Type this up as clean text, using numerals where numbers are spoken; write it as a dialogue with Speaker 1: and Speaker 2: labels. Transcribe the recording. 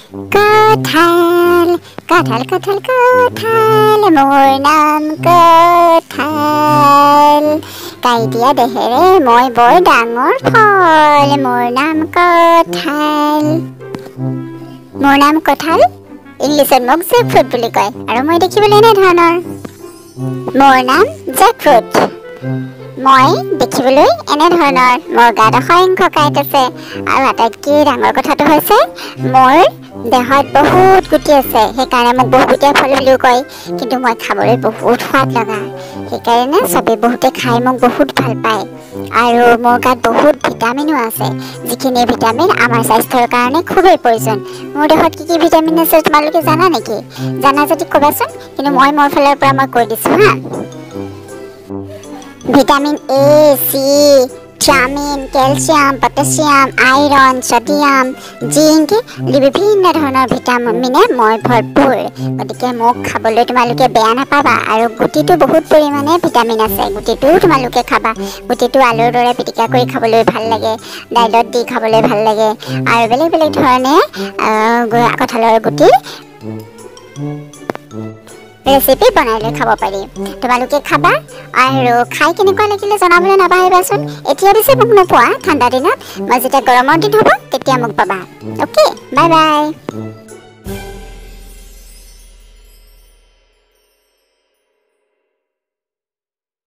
Speaker 1: কঁঠাল কঁঠাল কঁঠাল কঁঠাল মোৰ নাম কঁঠাল কাই দিয়া দেহেৰে মই বৰ ডাঙৰ ফল মোৰ নাম কঁঠাল মোৰ নাম কঁঠাল ইংলিছত মোক জেকফ্ৰুট বুলি কয় আৰু মই দেখিবলৈ এনে ধৰণৰ মোৰ নাম জেকফ্ৰুট মই দেখিবলৈ এনে ধৰণৰ মোৰ গাত অসংখ্য কাঁইট আছে আৰু আটাইতকৈ ডাঙৰ কথাটো হৈছে মোৰ দেহত বহুত গুটি আছে সেইকাৰণে মোক বহুগুটিয়া ফল বুলিও কয় কিন্তু মই খাবলৈ বহুত সোৱাদ লগা সেইকাৰণে চবে বহুতে খাই মোক বহুত ভাল পায় আৰু মোৰ গাত বহুত ভিটামিনো আছে যিখিনি ভিটামিন আমাৰ স্বাস্থ্যৰ কাৰণে খুবেই প্ৰয়োজন মোৰ দেহত কি কি ভিটামিন আছে তোমালোকে জানা নেকি জানা যদি ক'বাচোন কিন্তু মই মোৰ ফালৰ পৰা মই কৈ দিছোঁ হা vitamin A C vitamin calcium potassium iron sodium zinc বিভিন্ন ধৰণৰ ভিটামিনে মই ভৰপূৰ গতিকে মোক খাবলৈ তোমালোকে বেয়া নাপাবা আৰু গুটিটো বহুত পৰিমাণে ভিটামিন আছে গুটিটো তোমালোকে খাবা গুটিটো আলুৰ দৰে পিটিকা কৰি খাবলৈ ভাল লাগে দাইলত দি খাবলৈ ভাল লাগে আৰু বেলেগ বেলেগ ধৰণে কঁঠালৰ গুটি ৰেচিপি বনাই লৈ খাব পাৰি তোমালোকে খাবা আৰু খাই কেনেকুৱা লাগিলে জনাবলৈ নাপাহৰিবাচোন এতিয়া পিছে মোক নোপোৱা ঠাণ্ডা দিনত মই যেতিয়া গৰমৰ দিন হ'ব তেতিয়া মোক পাবা অ'কে বাই বাই